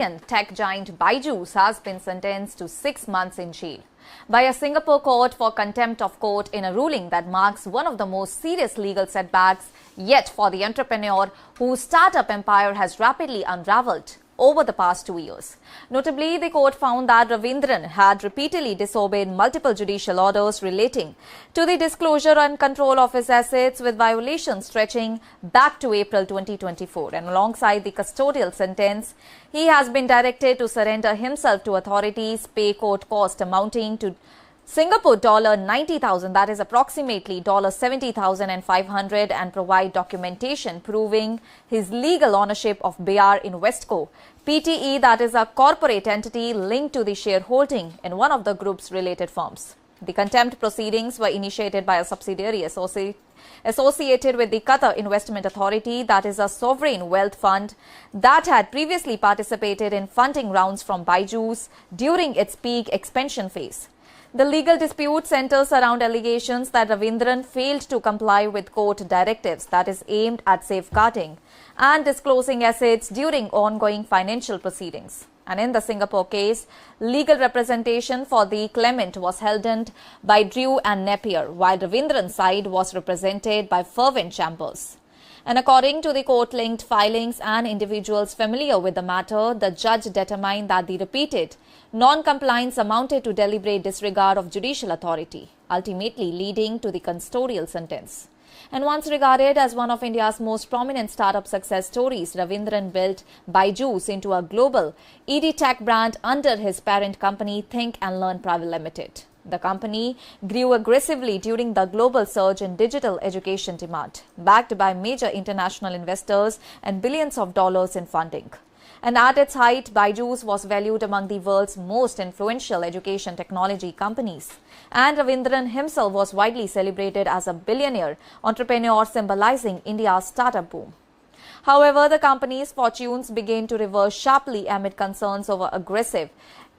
Tech giant Byju has been sentenced to 6 months in jail by a Singapore court for contempt of court in a ruling that marks one of the most serious legal setbacks yet for the entrepreneur whose startup empire has rapidly unraveled over the past 2 years. Notably, the court found that Raveendran had repeatedly disobeyed multiple judicial orders relating to the disclosure and control of his assets, with violations stretching back to April 2024. And alongside the custodial sentence, he has been directed to surrender himself to authorities, pay court cost amounting to Singapore dollar 90,000, that is approximately dollar 70,500, and provide documentation proving his legal ownership of Byju Investco Pte, that is a corporate entity linked to the shareholding in one of the group's related firms. The contempt proceedings were initiated by a subsidiary associated with the Qatar Investment Authority, that is a sovereign wealth fund that had previously participated in funding rounds from Byju's during its peak expansion phase. The legal dispute centers around allegations that Raveendran failed to comply with court directives that is aimed at safeguarding and disclosing assets during ongoing financial proceedings. And in the Singapore case, legal representation for the claimant was held by Drew and Napier, while Raveendran's side was represented by Fervent Chambers. And according to the court-linked filings and individuals familiar with the matter, the judge determined that the repeated non-compliance amounted to deliberate disregard of judicial authority, ultimately leading to the custodial sentence. And once regarded as one of India's most prominent startup success stories, Raveendran built Byju's into a global EdTech brand under his parent company Think and Learn Private Limited. The company grew aggressively during the global surge in digital education demand, backed by major international investors and billions of dollars in funding. And at its height, Byju's was valued among the world's most influential education technology companies. And Raveendran himself was widely celebrated as a billionaire entrepreneur, symbolizing India's startup boom. However, the company's fortunes began to reverse sharply amid concerns over aggressive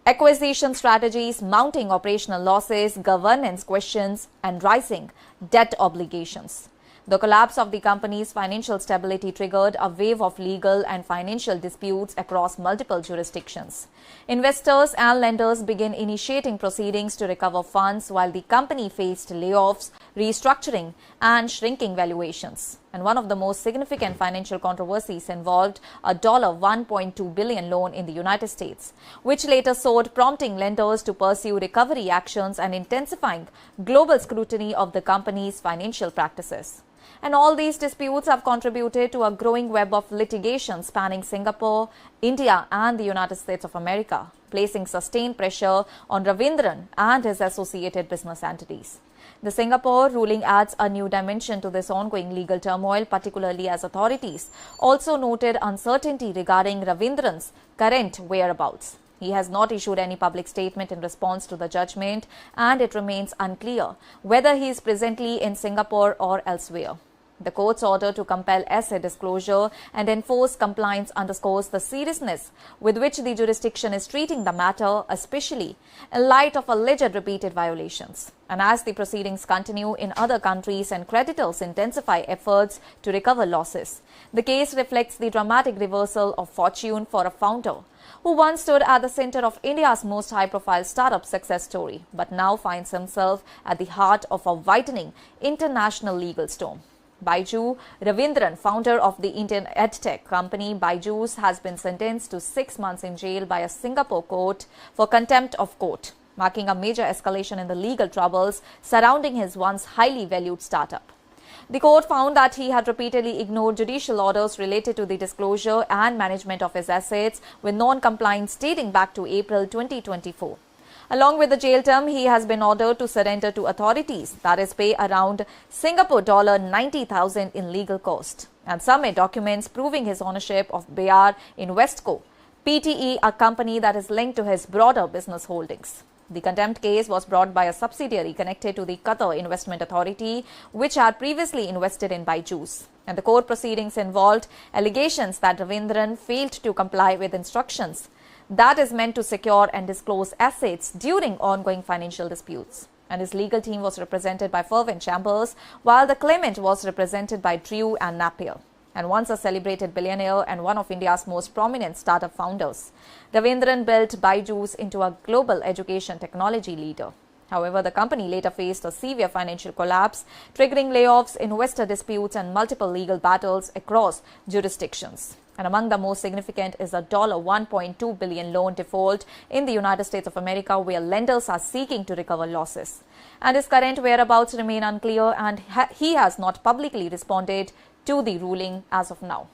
acquisition strategies, mounting operational losses, governance questions, and rising debt obligations. The collapse of the company's financial stability triggered a wave of legal and financial disputes across multiple jurisdictions. Investors and lenders began initiating proceedings to recover funds, while the company faced layoffs, restructuring, and shrinking valuations. And one of the most significant financial controversies involved a $1.2 billion loan in the United States, which later soared, prompting lenders to pursue recovery actions and intensifying global scrutiny of the company's financial practices. And all these disputes have contributed to a growing web of litigation spanning Singapore, India, and the United States of America, placing sustained pressure on Raveendran and his associated business entities. The Singapore ruling adds a new dimension to this ongoing legal turmoil, particularly as authorities also noted uncertainty regarding Raveendran's current whereabouts. He has not issued any public statement in response to the judgment, and it remains unclear whether he is presently in Singapore or elsewhere. The court's order to compel asset disclosure and enforce compliance underscores the seriousness with which the jurisdiction is treating the matter, especially in light of alleged repeated violations. And as the proceedings continue in other countries and creditors intensify efforts to recover losses, the case reflects the dramatic reversal of fortune for a founder who once stood at the center of India's most high-profile startup success story, but now finds himself at the heart of a widening international legal storm. Byju Raveendran, founder of the Indian edtech company Byju's, has been sentenced to 6 months in jail by a Singapore court for contempt of court, marking a major escalation in the legal troubles surrounding his once highly valued startup. The court found that he had repeatedly ignored judicial orders related to the disclosure and management of his assets, with non-compliance dating back to April 2024. Along with the jail term, he has been ordered to surrender to authorities, that is, pay around Singapore dollar 90,000 in legal cost, and submit documents proving his ownership of Byju Investco Pte, a company that is linked to his broader business holdings. The contempt case was brought by a subsidiary connected to the Qatar Investment Authority, which had previously invested in Byju's. And the court proceedings involved allegations that Raveendran failed to comply with instructions that is meant to secure and disclose assets during ongoing financial disputes. And his legal team was represented by Fervent Chambers, while the claimant was represented by Drew and Napier. and once a celebrated billionaire and one of India's most prominent startup founders. Raveendran built Byju's into a global education technology leader. However, the company later faced a severe financial collapse, triggering layoffs, investor disputes, and multiple legal battles across jurisdictions. And among the most significant is a $1.2 billion loan default in the United States of America, where lenders are seeking to recover losses. And his current whereabouts remain unclear, and he has not publicly responded to the ruling as of now.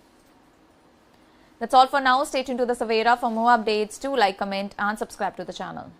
That's all for now. Stay tuned to the Savera for more updates. Do like, comment, and subscribe to the channel.